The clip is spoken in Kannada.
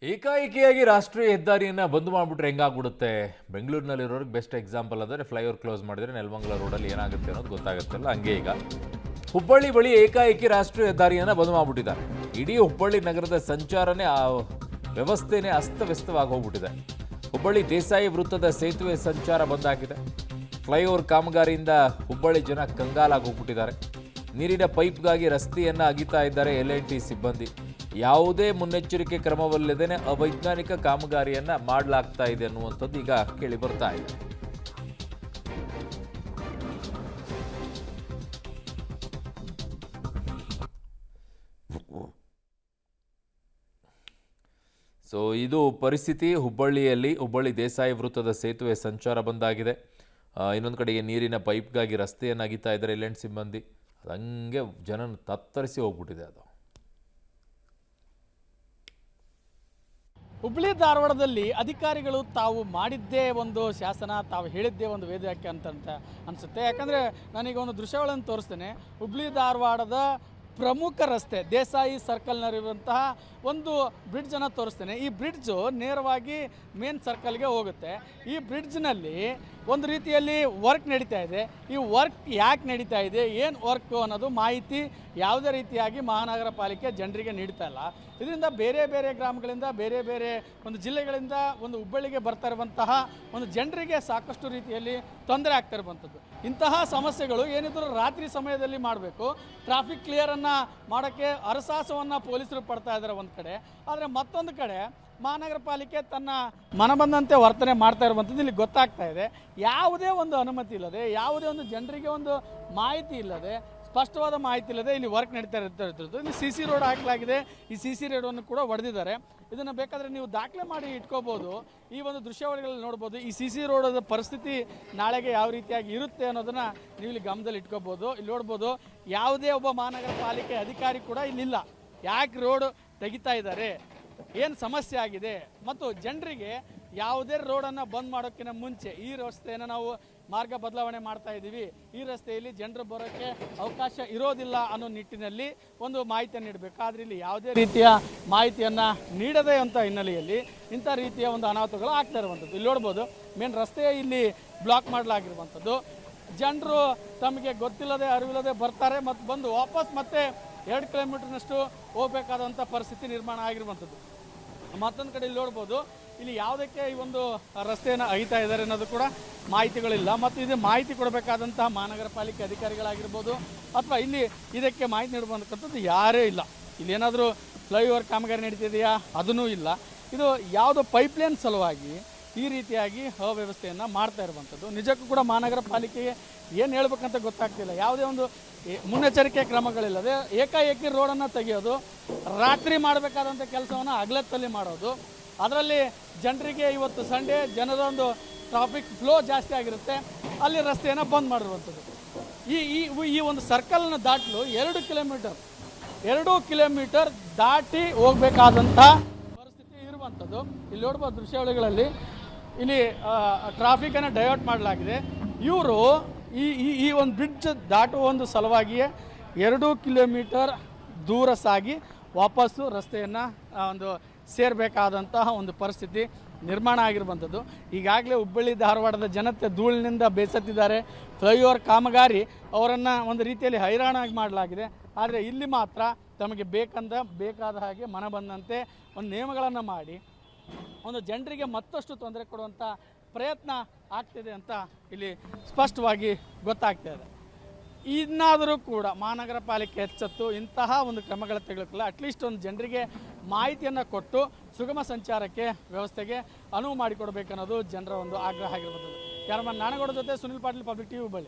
ಏಕಾಏಕಿಯಾಗಿ ರಾಷ್ಟ್ರೀಯ ಹೆದ್ದಾರಿಯನ್ನು ಬಂದ್ ಮಾಡಿಬಿಟ್ರೆ ಹೆಂಗಾಗ್ಬಿಡುತ್ತೆ? ಬೆಂಗಳೂರಿನಲ್ಲಿರೋರಿಗೆ ಬೆಸ್ಟ್ ಎಕ್ಸಾಂಪಲ್ ಅಂದರೆ ಫ್ಲೈಓವರ್ ಕ್ಲೋಸ್ ಮಾಡಿದರೆ ನೆಲಮಂಗಲ ರೋಡಲ್ಲಿ ಏನಾಗುತ್ತೆ ಅನ್ನೋದು ಗೊತ್ತಾಗುತ್ತಲ್ಲ. ಹಂಗೆ ಈಗ ಹುಬ್ಬಳ್ಳಿ ಬಳಿ ಏಕಾಏಕಿ ರಾಷ್ಟ್ರೀಯ ಹೆದ್ದಾರಿಯನ್ನು ಬಂದ್ ಮಾಡಿಬಿಟ್ಟಿದ್ದಾರೆ. ಇಡೀ ಹುಬ್ಬಳ್ಳಿ ನಗರದ ಸಂಚಾರನೇ ವ್ಯವಸ್ಥೆನೇ ಅಸ್ತವ್ಯಸ್ತವಾಗಿ ಹೋಗ್ಬಿಟ್ಟಿದೆ. ಹುಬ್ಬಳ್ಳಿ ದೇಸಾಯಿ ವೃತ್ತದ ಸೇತುವೆ ಸಂಚಾರ ಬಂದಾಗಿದೆ. ಫ್ಲೈಓವರ್ ಕಾಮಗಾರಿಯಿಂದ ಹುಬ್ಬಳ್ಳಿ ಜನ ಕಂಗಾಲಾಗಿ ಹೋಗ್ಬಿಟ್ಟಿದ್ದಾರೆ. ನೀರಿನ ಪೈಪ್ಗಾಗಿ ರಸ್ತೆಯನ್ನು ಅಗಿತಾ ಇದ್ದಾರೆ L&T ಸಿಬ್ಬಂದಿ. ಯಾವುದೇ ಮುನ್ನೆಚ್ಚರಿಕೆ ಕ್ರಮವಲ್ಲದೇನೆ ಅವೈಜ್ಞಾನಿಕ ಕಾಮಗಾರಿಯನ್ನ ಮಾಡಲಾಗ್ತಾ ಇದೆ ಅನ್ನುವಂಥದ್ದು ಈಗ ಕೇಳಿ ಬರ್ತಾ ಇದೆ. ಸೊ ಇದು ಪರಿಸ್ಥಿತಿ ಹುಬ್ಬಳ್ಳಿಯಲ್ಲಿ. ಹುಬ್ಬಳ್ಳಿ ದೇಸಾಯಿ ವೃತ್ತದ ಸೇತುವೆ ಸಂಚಾರ ಬಂದಾಗಿದೆ. ಇನ್ನೊಂದು ಕಡೆಗೆ ನೀರಿನ ಪೈಪ್ಗಾಗಿ ರಸ್ತೆಯನ್ನು ಅಗಿತಾ ಇದ್ದಾರೆ L&T ಸಿಬ್ಬಂದಿ. ಹಂಗೆ ಜನನ ತತ್ತರಿಸಿ ಹೋಗ್ಬಿಟ್ಟಿದೆ ಅದು. ಹುಬ್ಬಳ್ಳಿ ಧಾರವಾಡದಲ್ಲಿ ಅಧಿಕಾರಿಗಳು ತಾವು ಮಾಡಿದ್ದೇ ಒಂದು ಶಾಸನ, ತಾವು ಹೇಳಿದ್ದೇ ಒಂದು ವೇದವಾಕ್ಯ ಅಂತ ಅನಿಸುತ್ತೆ. ಯಾಕಂದರೆ ನಾನೀಗ ಒಂದು ದೃಶ್ಯಗಳನ್ನು ತೋರಿಸ್ತೇನೆ. ಹುಬ್ಬಳ್ಳಿ ಧಾರವಾಡದ ಪ್ರಮುಖ ರಸ್ತೆ ದೇಸಾಯಿ ಸರ್ಕಲ್ನಲ್ಲಿರುವಂತಹ ಒಂದು ಬ್ರಿಡ್ಜನ್ನು ತೋರಿಸ್ತೇನೆ. ಈ ಬ್ರಿಡ್ಜು ನೇರವಾಗಿ ಮೇನ್ ಸರ್ಕಲ್ಗೆ ಹೋಗುತ್ತೆ. ಈ ಬ್ರಿಡ್ಜ್ನಲ್ಲಿ ಒಂದು ರೀತಿಯಲ್ಲಿ ವರ್ಕ್ ನಡೀತಾ ಇದೆ. ಈ ವರ್ಕ್ ಯಾಕೆ ನಡೀತಾ ಇದೆ, ಏನು ವರ್ಕು ಅನ್ನೋದು ಮಾಹಿತಿ ಯಾವುದೇ ರೀತಿಯಾಗಿ ಮಹಾನಗರ ಪಾಲಿಕೆ ಜನರಿಗೆ ನೀಡ್ತಾ ಇಲ್ಲ. ಇದರಿಂದ ಬೇರೆ ಬೇರೆ ಗ್ರಾಮಗಳಿಂದ, ಬೇರೆ ಬೇರೆ ಒಂದು ಜಿಲ್ಲೆಗಳಿಂದ ಒಂದು ಹುಬ್ಬಳ್ಳಿಗೆ ಬರ್ತಾ ಇರುವಂತಹ ಒಂದು ಜನರಿಗೆ ಸಾಕಷ್ಟು ರೀತಿಯಲ್ಲಿ ತೊಂದರೆ ಆಗ್ತಾ ಇರುವಂಥದ್ದು. ಇಂತಹ ಸಮಸ್ಯೆಗಳು ಏನಿದ್ರು ರಾತ್ರಿ ಸಮಯದಲ್ಲಿ ಮಾಡಬೇಕು. ಟ್ರಾಫಿಕ್ ಕ್ಲಿಯರನ್ನು ಮಾಡೋಕ್ಕೆ ಹರಸಾಹಸವನ್ನು ಪೊಲೀಸರು ಪಡ್ತಾ ಇದ್ದಾರೆ ಒಂದು ಕಡೆ. ಆದರೆ ಮತ್ತೊಂದು ಕಡೆ ಮಹಾನಗರ ಪಾಲಿಕೆ ತನ್ನ ಮನಬಂದಂತೆ ವರ್ತನೆ ಮಾಡ್ತಾ ಇರುವಂಥದ್ದು ಇಲ್ಲಿ ಗೊತ್ತಾಗ್ತಾ ಇದೆ. ಯಾವುದೇ ಒಂದು ಅನುಮತಿ ಇಲ್ಲದೆ, ಯಾವುದೇ ಒಂದು ಜನರಿಗೆ ಒಂದು ಮಾಹಿತಿ ಇಲ್ಲದೆ, ಸ್ಪಷ್ಟವಾದ ಮಾಹಿತಿ ಇಲ್ಲದೆ ಇಲ್ಲಿ ವರ್ಕ್ ನಡೀತಾ ಇರ್ತಿರೋದು. ಇಲ್ಲಿ CC ರೋಡ್ ಹಾಕಲಾಗಿದೆ. ಈ CC ರೋಡನ್ನು ಕೂಡ ಹೊಡೆದಿದ್ದಾರೆ. ಇದನ್ನು ಬೇಕಾದರೆ ನೀವು ದಾಖಲೆ ಮಾಡಿ ಇಟ್ಕೋಬೋದು. ಈ ಒಂದು ದೃಶ್ಯಾವಳಿಗಳಲ್ಲಿ ನೋಡ್ಬೋದು. ಈ CC ರೋಡದ ಪರಿಸ್ಥಿತಿ ನಾಳೆಗೆ ಯಾವ ರೀತಿಯಾಗಿ ಇರುತ್ತೆ ಅನ್ನೋದನ್ನು ನೀವು ಇಲ್ಲಿ ಗಮನದಲ್ಲಿ ಇಟ್ಕೋಬೋದು. ಇಲ್ಲಿ ನೋಡ್ಬೋದು, ಯಾವುದೇ ಒಬ್ಬ ಮಹಾನಗರ ಪಾಲಿಕೆ ಅಧಿಕಾರಿ ಕೂಡ ಇಲ್ಲಿಲ್ಲ. ಯಾಕೆ ರೋಡ್ ತೆಗಿತಾ ಇದ್ದಾರೆ, ಏನು ಸಮಸ್ಯೆ ಆಗಿದೆ, ಮತ್ತು ಜನರಿಗೆ ಯಾವುದೇ ರೋಡನ್ನು ಬಂದ್ ಮಾಡೋಕ್ಕಿಂತ ಮುಂಚೆ ಈ ರಸ್ತೆಯನ್ನು ನಾವು ಮಾರ್ಗ ಬದಲಾವಣೆ ಮಾಡ್ತಾ ಇದ್ದೀವಿ, ಈ ರಸ್ತೆಯಲ್ಲಿ ಜನರು ಬರೋಕ್ಕೆ ಅವಕಾಶ ಇರೋದಿಲ್ಲ ಅನ್ನೋ ನಿಟ್ಟಿನಲ್ಲಿ ಒಂದು ಮಾಹಿತಿಯನ್ನು ನೀಡಬೇಕು. ಆದರೆ ಇಲ್ಲಿ ಯಾವುದೇ ರೀತಿಯ ಮಾಹಿತಿಯನ್ನು ನೀಡದೇ ಅಂತ ಹಿನ್ನೆಲೆಯಲ್ಲಿ ಇಂಥ ರೀತಿಯ ಒಂದು ಅನಾಹುತಗಳು ಆಗ್ತಾ ಇರುವಂಥದ್ದು. ಇಲ್ಲಿ ನೋಡ್ಬೋದು, ಮೇನ್ ರಸ್ತೆ ಇಲ್ಲಿ ಬ್ಲಾಕ್ ಮಾಡಲಾಗಿರುವಂಥದ್ದು. ಜನರು ತಮಗೆ ಗೊತ್ತಿಲ್ಲದೆ ಅರಿವಿಲ್ಲದೆ ಬರ್ತಾರೆ ಮತ್ತು ಬಂದು ವಾಪಸ್ ಮತ್ತೆ 2 ಕಿಲೋಮೀಟರ್ನಷ್ಟು ಹೋಗಬೇಕಾದಂಥ ಪರಿಸ್ಥಿತಿ ನಿರ್ಮಾಣ ಆಗಿರುವಂಥದ್ದು. ಮತ್ತೊಂದು ಕಡೆ ಇಲ್ಲಿ ನೋಡ್ಬೋದು, ಇಲ್ಲಿ ಯಾವುದಕ್ಕೆ ಈ ಒಂದು ರಸ್ತೆಯನ್ನು ಅಗಿತಾ ಇದ್ದಾರೆ ಅನ್ನೋದು ಕೂಡ ಮಾಹಿತಿಗಳಿಲ್ಲ. ಮತ್ತು ಇದು ಮಾಹಿತಿ ಕೊಡಬೇಕಾದಂತಹ ಮಹಾನಗರ ಪಾಲಿಕೆ ಅಧಿಕಾರಿಗಳಾಗಿರ್ಬೋದು ಅಥವಾ ಇಲ್ಲಿ ಇದಕ್ಕೆ ಮಾಹಿತಿ ನೀಡುವಂಥದ್ದು ಯಾರೇ ಇಲ್ಲ. ಇಲ್ಲಿ ಏನಾದರೂ ಫ್ಲೈಓವರ್ ಕಾಮಗಾರಿ ನಡೀತಿದೆಯಾ, ಅದೂ ಇಲ್ಲ. ಇದು ಯಾವುದೋ ಪೈಪ್ಲೈನ್ ಸಲುವಾಗಿ ಈ ರೀತಿಯಾಗಿ ಅವ್ಯವಸ್ಥೆಯನ್ನು ಮಾಡ್ತಾ ಇರುವಂಥದ್ದು. ನಿಜಕ್ಕೂ ಕೂಡ ಮಹಾನಗರ ಪಾಲಿಕೆಗೆ ಏನು ಹೇಳ್ಬೇಕಂತ ಗೊತ್ತಾಗ್ತಿಲ್ಲ. ಯಾವುದೇ ಒಂದು ಮುನ್ನೆಚ್ಚರಿಕೆ ಕ್ರಮಗಳಿಲ್ಲದೆ ಏಕಾಏಕಿ ರೋಡನ್ನು ತೆಗೆಯೋದು, ರಾತ್ರಿ ಮಾಡಬೇಕಾದಂಥ ಕೆಲಸವನ್ನು ಹಗಲತ್ತಲ್ಲಿ ಮಾಡೋದು. ಅದರಲ್ಲಿ ಜನರಿಗೆ ಇವತ್ತು ಸಂಡೇ ಜನರೊಂದು ಟ್ರಾಫಿಕ್ ಫ್ಲೋ ಜಾಸ್ತಿ ಆಗಿರುತ್ತೆ, ಅಲ್ಲಿ ರಸ್ತೆಯನ್ನು ಬಂದ್ ಮಾಡಿರುವಂಥದ್ದು. ಈ ಒಂದು ಸರ್ಕಲ್ನ ದಾಟಲು 2 ಕಿಲೋಮೀಟರ್ ದಾಟಿ ಹೋಗಬೇಕಾದಂಥ ಪರಿಸ್ಥಿತಿ ಇರುವಂಥದ್ದು. ಇಲ್ಲಿ ನೋಡ್ಬೋದು ದೃಶ್ಯಾವಳಿಗಳಲ್ಲಿ, ಇಲ್ಲಿ ಟ್ರಾಫಿಕನ್ನು ಡೈವರ್ಟ್ ಮಾಡಲಾಗಿದೆ. ಇವರು ಈ ಒಂದು ಬ್ರಿಡ್ಜ್ ದಾಟುವ ಒಂದು ಸಲುವಾಗಿಯೇ 2 ಕಿಲೋಮೀಟರ್ ದೂರ ಸಾಗಿ ವಾಪಸ್ಸು ರಸ್ತೆಯನ್ನು ಒಂದು ಸೇರಬೇಕಾದಂತಹ ಒಂದು ಪರಿಸ್ಥಿತಿ ನಿರ್ಮಾಣ ಆಗಿರುವಂಥದ್ದು. ಈಗಾಗಲೇ ಹುಬ್ಬಳ್ಳಿ ಧಾರವಾಡದ ಜನತೆ ಧೂಳಿನಿಂದ ಬೇಸತ್ತಿದ್ದಾರೆ. ಫ್ಲೈಓವರ್ ಕಾಮಗಾರಿ ಅವರನ್ನು ಒಂದು ರೀತಿಯಲ್ಲಿ ಹೈರಾಣಾಗಿ ಮಾಡಲಾಗಿದೆ. ಆದರೆ ಇಲ್ಲಿ ಮಾತ್ರ ತಮಗೆ ಬೇಕಾದ ಹಾಗೆ ಮನ ಬಂದಂತೆ ಒಂದು ನಿಯಮಗಳನ್ನು ಮಾಡಿ ಒಂದು ಜನರಿಗೆ ಮತ್ತಷ್ಟು ತೊಂದರೆ ಕೊಡುವಂಥ ಪ್ರಯತ್ನ ಆಗ್ತಿದೆ ಅಂತ ಇಲ್ಲಿ ಸ್ಪಷ್ಟವಾಗಿ ಗೊತ್ತಾಗ್ತಾ ಇದೆ. ಇನ್ನಾದರೂ ಕೂಡ ಮಹಾನಗರ ಪಾಲಿಕೆ ಎಚ್ಚೆತ್ತು ಇಂತಹ ಒಂದು ಕ್ರಮಗಳ ತೆಗೆದುಕೊಳ್ಳ ಅಟ್ಲೀಸ್ಟ್ ಒಂದು ಜನರಿಗೆ ಮಾಹಿತಿಯನ್ನು ಕೊಟ್ಟು ಸುಗಮ ಸಂಚಾರಕ್ಕೆ ವ್ಯವಸ್ಥೆಗೆ ಅನುವು ಮಾಡಿಕೊಡ್ಬೇಕನ್ನೋದು ಜನರ ಒಂದು ಆಗ್ರಹ ಆಗಿರುವಂಥದ್ದು. ಕ್ಯಾಮರಾಮನ್ ನಾನಗೌಡ ಜೊತೆ ಸುನಿಲ್ ಪಾಟೀಲ್, ಪಬ್ಲಿಕ್ ಟಿವಿ, ಹುಬ್ಬಳ್ಳಿ.